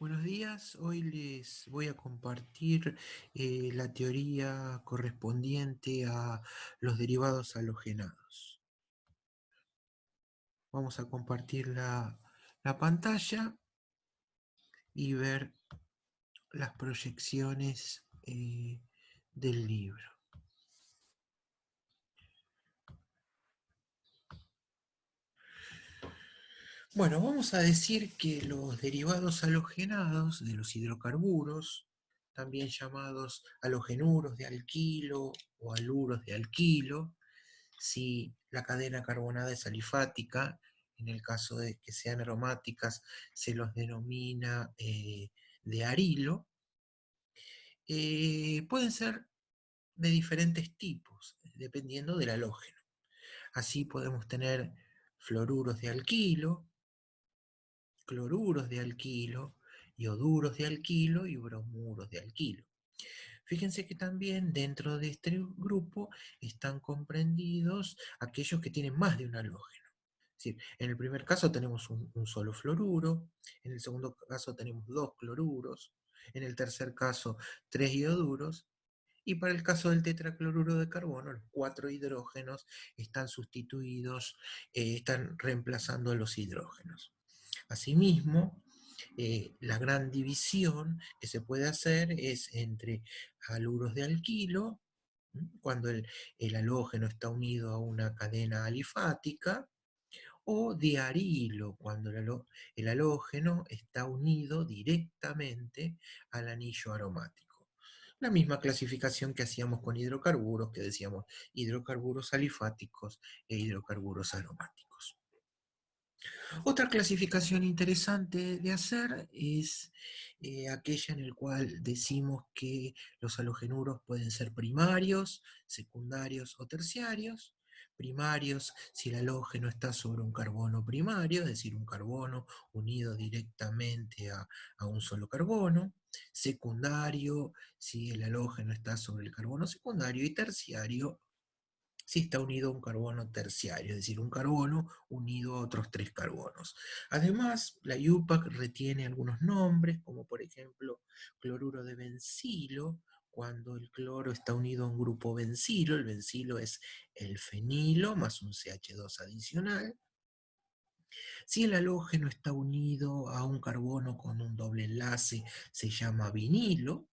Buenos días, hoy les voy a compartir la teoría correspondiente a los derivados halogenados. Vamos a compartir la pantalla y ver las proyecciones del libro. Bueno, vamos a decir que los derivados halogenados de los hidrocarburos, también llamados halogenuros de alquilo o haluros de alquilo, si la cadena carbonada es alifática, en el caso de que sean aromáticas se los denomina de arilo, pueden ser de diferentes tipos, dependiendo del halógeno. Así podemos tener fluoruros de alquilo, cloruros de alquilo, ioduros de alquilo y bromuros de alquilo. Fíjense que también dentro de este grupo están comprendidos aquellos que tienen más de un halógeno. Es decir, en el primer caso tenemos un solo fluoruro, en el segundo caso tenemos dos cloruros, en el tercer caso tres ioduros, y para el caso del tetracloruro de carbono, los cuatro hidrógenos están sustituidos, están reemplazando a los hidrógenos. Asimismo, la gran división que se puede hacer es entre haluros de alquilo, cuando el halógeno está unido a una cadena alifática, o diarilo, cuando el halógeno está unido directamente al anillo aromático. La misma clasificación que hacíamos con hidrocarburos, que decíamos hidrocarburos alifáticos e hidrocarburos aromáticos. Otra clasificación interesante de hacer es aquella en la cual decimos que los halogenuros pueden ser primarios, secundarios o terciarios. Primarios si el halógeno está sobre un carbono primario, es decir, un carbono unido directamente a un solo carbono. Secundario si el halógeno está sobre el carbono secundario. Y terciario si está unido a un carbono terciario, es decir, un carbono unido a otros tres carbonos. Además, la IUPAC retiene algunos nombres, como por ejemplo cloruro de bencilo, cuando el cloro está unido a un grupo bencilo. El bencilo es el fenilo más un CH2 adicional. Si el halógeno está unido a un carbono con un doble enlace, se llama vinilo.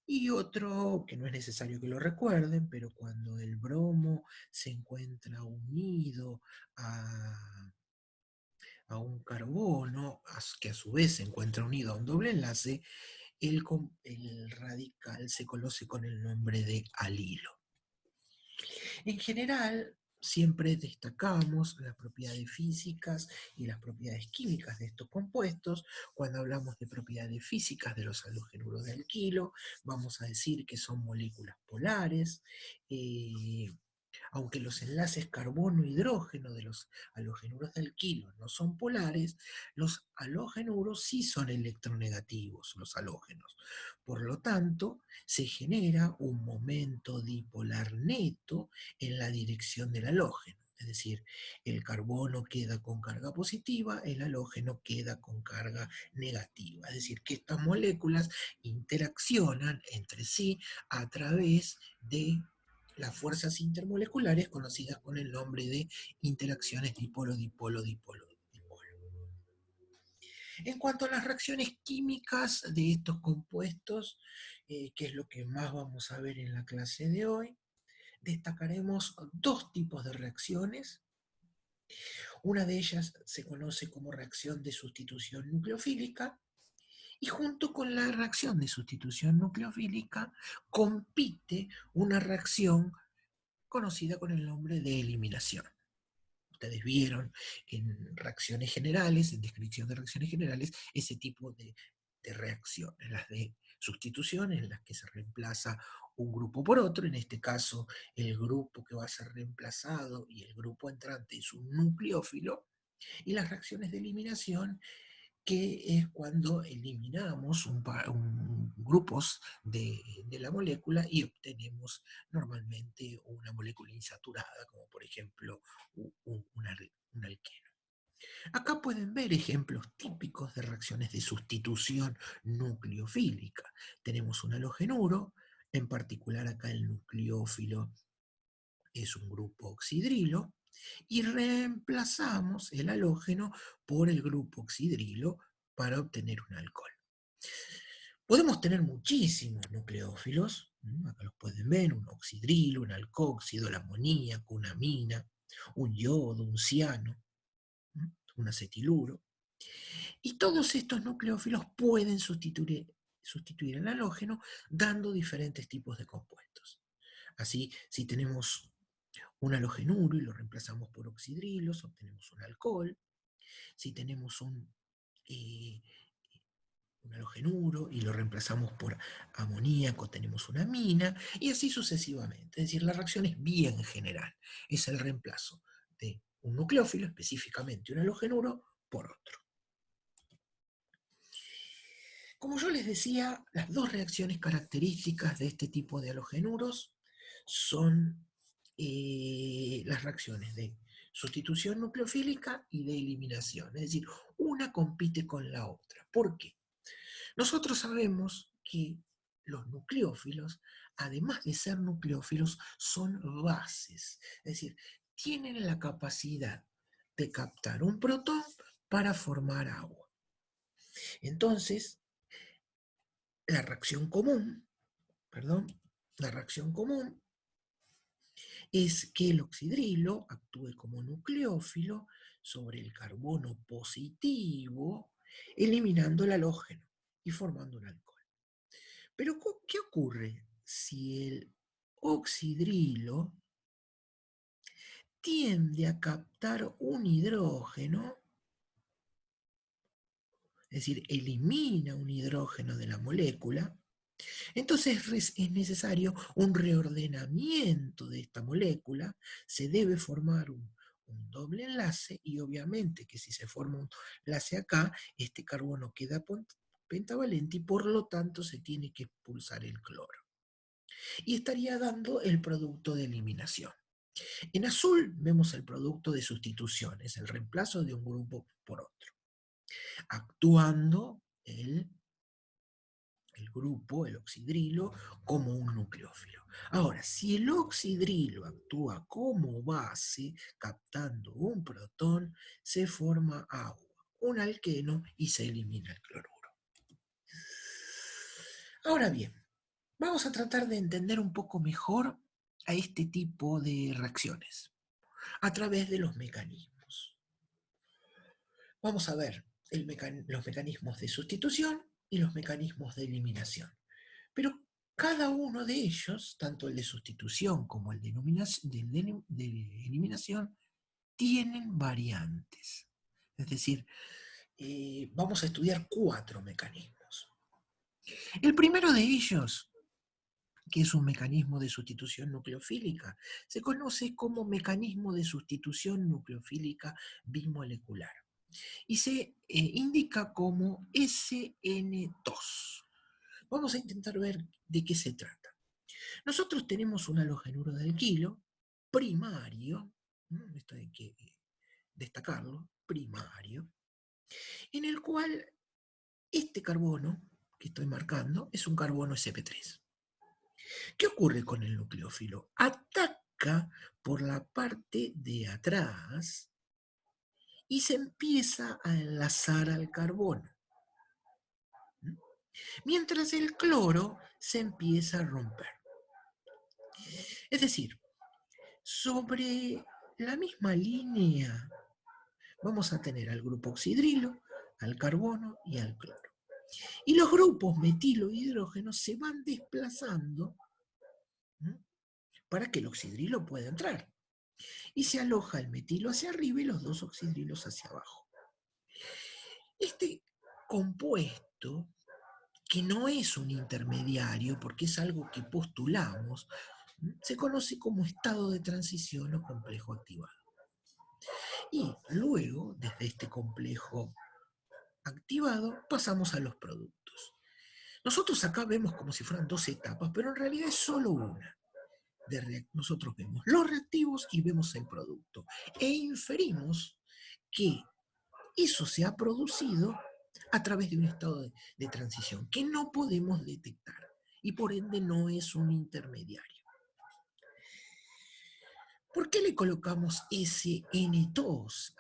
Y otro que no es necesario que lo recuerden, pero cuando el bromo se encuentra unido a, a un carbono, que a su vez se encuentra unido a un doble enlace, el radical se conoce con el nombre de alilo. En general, siempre destacamos las propiedades físicas y las propiedades químicas de estos compuestos. Cuando hablamos de propiedades físicas de los halogenuros de alquilo, vamos a decir que son moléculas polares, eh, aunque los enlaces carbono-hidrógeno de los halogenuros de alquilo no son polares, los halogenuros sí son electronegativos, los halógenos. Por lo tanto, se genera un momento dipolar neto en la dirección del halógeno. Es decir, el carbono queda con carga positiva, el halógeno queda con carga negativa. Es decir, que estas moléculas interaccionan entre sí a través de las fuerzas intermoleculares conocidas con el nombre de interacciones dipolo-dipolo-dipolo. En cuanto a las reacciones químicas de estos compuestos, que es lo que más vamos a ver en la clase de hoy, destacaremos dos tipos de reacciones. Una de ellas se conoce como reacción de sustitución nucleofílica, y junto con la reacción de sustitución nucleofílica compite una reacción conocida con el nombre de eliminación. Ustedes vieron en reacciones generales, en descripción de reacciones generales, ese tipo de reacciones, las de sustitución, en las que se reemplaza un grupo por otro. En este caso, el grupo que va a ser reemplazado y el grupo entrante es un nucleófilo. Y las reacciones de eliminación, que es cuando eliminamos grupos de la molécula y obtenemos normalmente una molécula insaturada, como por ejemplo un alqueno. Acá pueden ver ejemplos típicos de reacciones de sustitución nucleofílica. Tenemos un halogenuro, en particular acá el nucleófilo es un grupo oxidrilo, y reemplazamos el halógeno por el grupo oxidrilo para obtener un alcohol. Podemos tener muchísimos nucleófilos, acá los pueden ver, un oxidrilo, un alcóxido, el amoníaco, una amina, un yodo, un ciano, un acetiluro. Y todos estos nucleófilos pueden sustituir el halógeno dando diferentes tipos de compuestos. Así, si tenemos un halogenuro y lo reemplazamos por oxidrilos, obtenemos un alcohol. Si tenemos eh, un halogenuro y lo reemplazamos por amoníaco, tenemos una amina, y así sucesivamente. Es decir, la reacción es bien general. Es el reemplazo de un nucleófilo, específicamente un halogenuro, por otro. Como yo les decía, las dos reacciones características de este tipo de halogenuros son las reacciones de sustitución nucleofílica y de eliminación. Es decir, una compite con la otra. ¿Por qué? Nosotros sabemos que los nucleófilos, además de ser nucleófilos, son bases. Es decir, tienen la capacidad de captar un protón para formar agua. Entonces, la reacción común, la reacción común es que el oxidrilo actúe como nucleófilo sobre el carbono positivo, eliminando el halógeno y formando un alcohol. Pero, ¿qué ocurre si el oxidrilo tiende a captar un hidrógeno, es decir, elimina un hidrógeno de la molécula? Entonces es necesario un reordenamiento de esta molécula, se debe formar un doble enlace y obviamente que si se forma un enlace acá, este carbono queda pentavalente y por lo tanto se tiene que expulsar el cloro. Y estaría dando el producto de eliminación. En azul vemos el producto de sustitución, es el reemplazo de un grupo por otro, actuando el grupo, el oxidrilo, como un nucleófilo. Ahora, si el oxidrilo actúa como base, captando un protón, se forma agua, un alqueno y se elimina el cloruro. Ahora bien, vamos a tratar de entender un poco mejor a este tipo de reacciones a través de los mecanismos. Vamos a ver los mecanismos de sustitución y los mecanismos de eliminación. Pero cada uno de ellos, tanto el de sustitución como el de eliminación, tienen variantes. Es decir, vamos a estudiar 4 mecanismos. El primero de ellos, que es un mecanismo de sustitución nucleofílica, se conoce como mecanismo de sustitución nucleofílica bimolecular y se indica como SN2. Vamos a intentar ver de qué se trata. Nosotros tenemos un halogenuro de alquilo primario, esto hay que destacarlo, primario, en el cual este carbono que estoy marcando es un carbono sp3. ¿Qué ocurre con el nucleófilo? Ataca por la parte de atrás y se empieza a enlazar al carbono, mientras el cloro se empieza a romper. Es decir, sobre la misma línea vamos a tener al grupo oxidrilo, al carbono y al cloro. Y los grupos metilo e hidrógeno se van desplazando para que el oxidrilo pueda entrar. Y se aloja el metilo hacia arriba y los dos oxidrilos hacia abajo. Este compuesto, que no es un intermediario, porque es algo que postulamos, se conoce como estado de transición o complejo activado. Y luego, desde este complejo activado, pasamos a los productos. Nosotros acá vemos como si fueran 2 etapas, pero en realidad es solo una. Nosotros vemos los reactivos y vemos el producto. E inferimos que eso se ha producido a través de un estado de transición que no podemos detectar y por ende no es un intermediario. ¿Por qué le colocamos SN2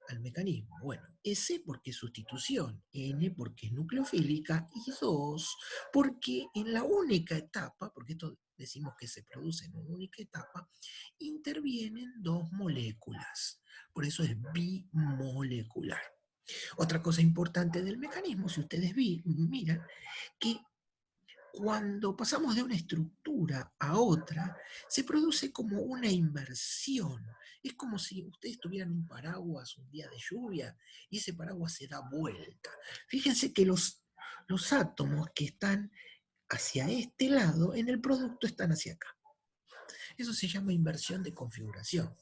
al mecanismo? Bueno, S porque es sustitución, N porque es nucleofílica y 2 porque en la única etapa, porque esto decimos que se produce en una única etapa, intervienen dos moléculas. Por eso es bimolecular. Otra cosa importante del mecanismo, si ustedes miran, que cuando pasamos de una estructura a otra, se produce como una inversión. Es como si ustedes tuvieran un paraguas un día de lluvia y ese paraguas se da vuelta. Fíjense que los átomos que están hacia este lado, en el producto están hacia acá. Eso se llama inversión de configuración.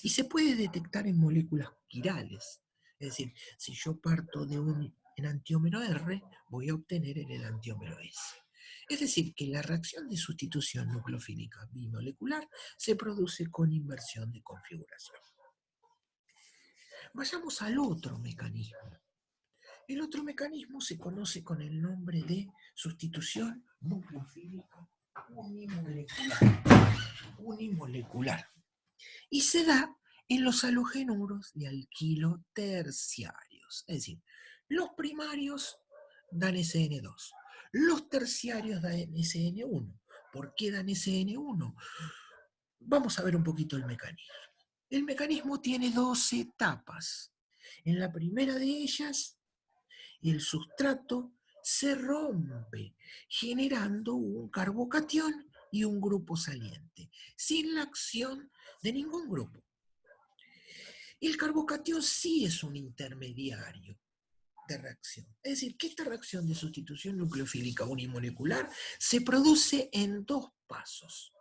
Y se puede detectar en moléculas quirales. Es decir, si yo parto de un enantiómero R, voy a obtener el enantiómero S. Es decir, que la reacción de sustitución nucleofílica bimolecular se produce con inversión de configuración. Vayamos al otro mecanismo. El otro mecanismo se conoce con el nombre de sustitución nucleofílica unimolecular. Y se da en los halogenuros de alquilo terciarios. Es decir, los primarios dan SN2, los terciarios dan SN1. ¿Por qué dan SN1? Vamos a ver un poquito el mecanismo. El mecanismo tiene dos etapas. En la primera de ellas, el sustrato se rompe, generando un carbocatión y un grupo saliente, sin la acción de ningún grupo. El carbocatión sí es un intermediario de reacción. Es decir, que esta reacción de sustitución nucleofílica unimolecular se produce en dos pasos.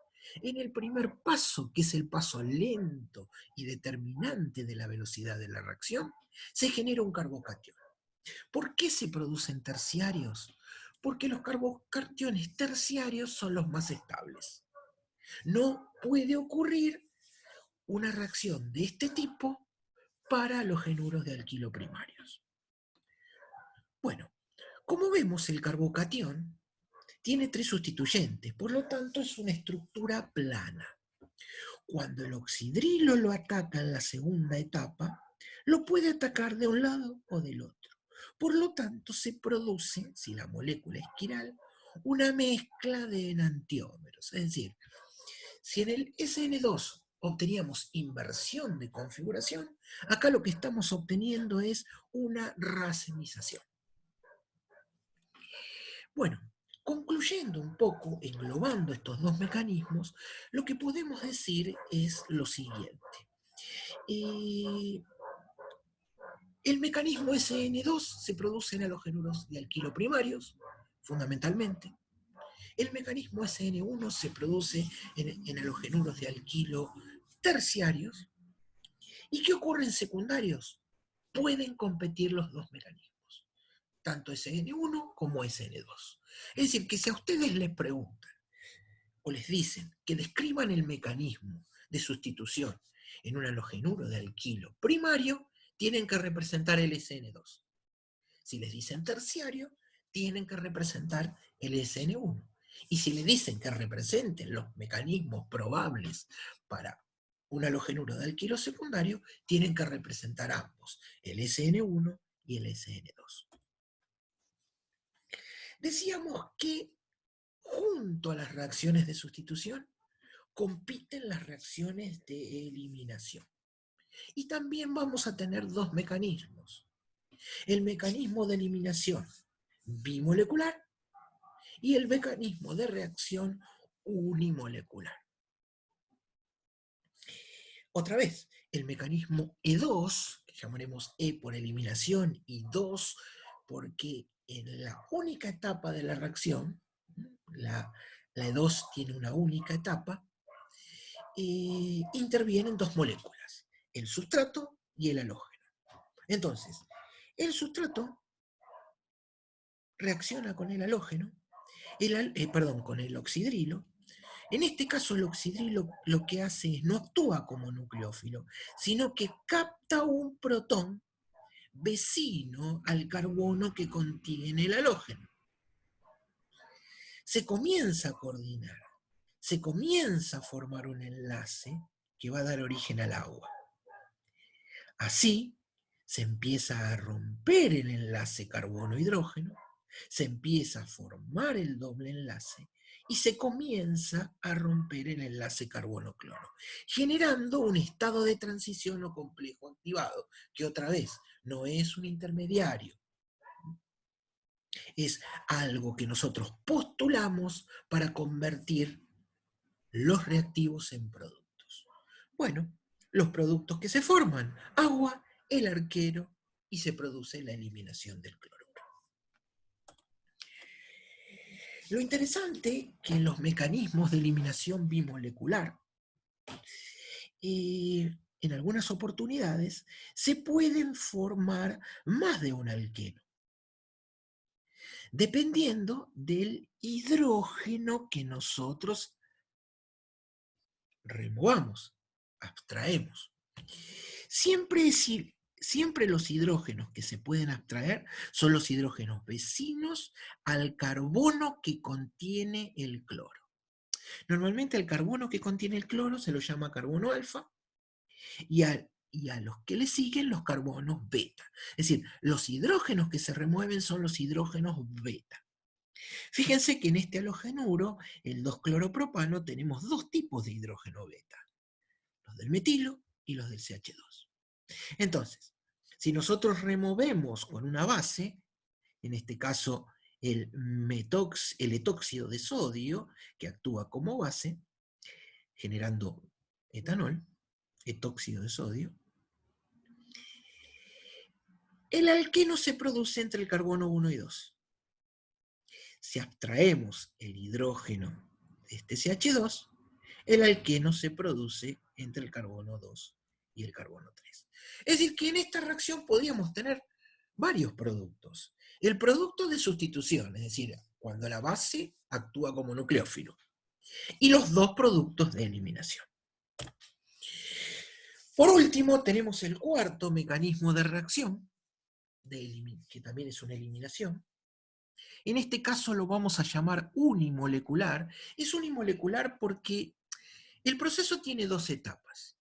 En el primer paso, que es el paso lento y determinante de la velocidad de la reacción, se genera un carbocatión. ¿Por qué se producen terciarios? Porque los carbocationes terciarios son los más estables. No puede ocurrir una reacción de este tipo para los halogenuros de alquilo primarios. Bueno, como vemos, el carbocatión tiene tres sustituyentes, por lo tanto es una estructura plana. Cuando el oxidrilo lo ataca en la segunda etapa, lo puede atacar de un lado o del otro. Por lo tanto, se produce, si la molécula es quiral, una mezcla de enantiómeros. Es decir, si en el SN2 obteníamos inversión de configuración, acá lo que estamos obteniendo es una racemización. Bueno, concluyendo un poco, englobando estos dos mecanismos, lo que podemos decir es lo siguiente. El mecanismo SN2 se produce en halogenuros de alquilo primarios, fundamentalmente. El mecanismo SN1 se produce en halogenuros de alquilo terciarios. ¿Y qué ocurre en secundarios? Pueden competir los dos mecanismos, tanto SN1 como SN2. Es decir, que si a ustedes les preguntan o les dicen que describan el mecanismo de sustitución en un halogenuro de alquilo primario, tienen que representar el SN2. Si les dicen terciario, tienen que representar el SN1. Y si le dicen que representen los mecanismos probables para un halogenuro de alquilo secundario, tienen que representar ambos, el SN1 y el SN2. Decíamos que junto a las reacciones de sustitución compiten las reacciones de eliminación. Y también vamos a tener dos mecanismos. El mecanismo de eliminación bimolecular y el mecanismo de reacción unimolecular. Otra vez, el mecanismo E2, que llamaremos E por eliminación y 2 porque en la única etapa de la reacción, la E2 tiene una única etapa, intervienen dos moléculas, el sustrato y el halógeno. Entonces, el sustrato reacciona con el halógeno, con el oxidrilo, En este caso, el oxidrilo lo que hace es no actúa como nucleófilo, sino que capta un protón vecino al carbono que contiene el halógeno. Se comienza a coordinar, se comienza a formar un enlace que va a dar origen al agua. Así se empieza a romper el enlace carbono-hidrógeno, se empieza a formar el doble enlace y se comienza a romper el enlace carbono-cloro, generando un estado de transición o complejo activado, que otra vez no es un intermediario, es algo que nosotros postulamos para convertir los reactivos en productos. Bueno, los productos que se forman, agua, el arquero, y se produce la eliminación del cloruro. Lo interesante que en los mecanismos de eliminación bimolecular, en algunas oportunidades, se pueden formar más de un alqueno, dependiendo del hidrógeno que nosotros removamos, abstraemos. Siempre los hidrógenos que se pueden abstraer son los hidrógenos vecinos al carbono que contiene el cloro. Normalmente al carbono que contiene el cloro se lo llama carbono alfa y a los que le siguen los carbonos beta. Es decir, los hidrógenos que se remueven son los hidrógenos beta. Fíjense que en este halogenuro, el 2-cloropropano, tenemos dos tipos de hidrógeno beta, los del metilo y los del CH2. Entonces, si nosotros removemos con una base, en este caso el etóxido de sodio, que actúa como base, generando etanol, etóxido de sodio, el alqueno se produce entre el carbono 1 y 2. Si abstraemos el hidrógeno de este CH2, el alqueno se produce entre el carbono 2 y el carbono 3. Es decir, que en esta reacción podríamos tener varios productos. El producto de sustitución, es decir, cuando la base actúa como nucleófilo, y los dos productos de eliminación. Por último, tenemos el cuarto mecanismo de reacción, que también es una eliminación. En este caso lo vamos a llamar unimolecular. Es unimolecular porque el proceso tiene dos etapas,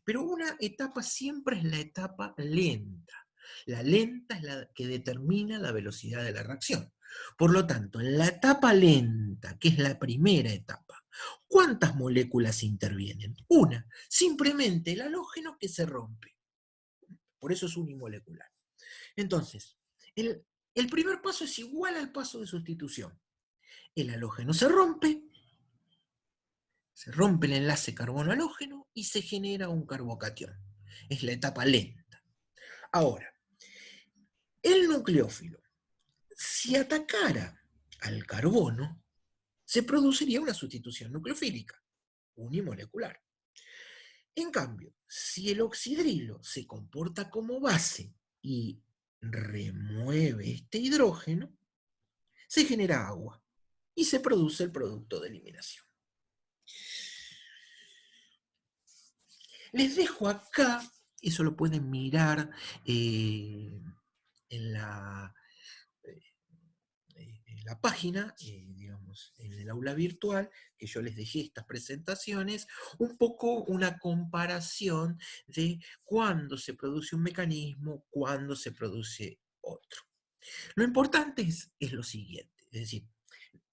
pero una etapa siempre es la etapa lenta. La lenta es la que determina la velocidad de la reacción. Por lo tanto, en la etapa lenta, que es la primera etapa, ¿cuántas moléculas intervienen? Una, simplemente el halógeno que se rompe. Por eso es unimolecular. Entonces, el primer paso es igual al paso de sustitución. El halógeno se rompe el enlace carbono-halógeno y se genera un carbocatión. Es la etapa lenta. Ahora, el nucleófilo, si atacara al carbono, se produciría una sustitución nucleofílica, unimolecular. En cambio, si el oxidrilo se comporta como base y remueve este hidrógeno, se genera agua y se produce el producto de eliminación. Les dejo acá, eso lo pueden mirar en la página, digamos, en el aula virtual, que yo les dejé estas presentaciones, un poco una comparación de cuándo se produce un mecanismo, cuándo se produce otro. Lo importante es lo siguiente, es decir,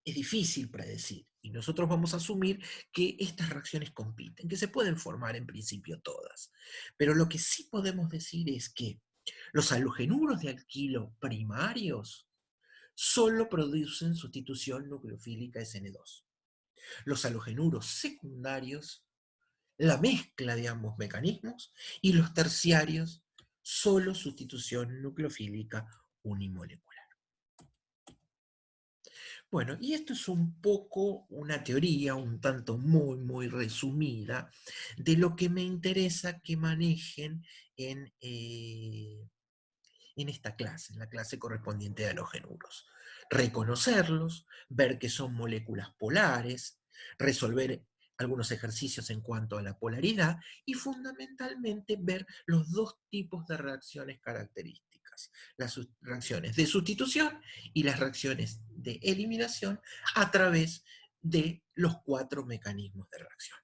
es difícil predecir, y nosotros vamos a asumir que estas reacciones compiten, que se pueden formar en principio todas. Pero lo que sí podemos decir es que los halogenuros de alquilo primarios solo producen sustitución nucleofílica SN2. Los halogenuros secundarios, la mezcla de ambos mecanismos, y los terciarios, solo sustitución nucleofílica unimolecular. Bueno, y esto es un poco una teoría, un tanto muy resumida, de lo que me interesa que manejen en esta clase, en la clase correspondiente a halogenuros. Reconocerlos, ver que son moléculas polares, resolver algunos ejercicios en cuanto a la polaridad y fundamentalmente ver los dos tipos de reacciones características, las reacciones de sustitución y las reacciones de eliminación a través de los 4 mecanismos de reacción.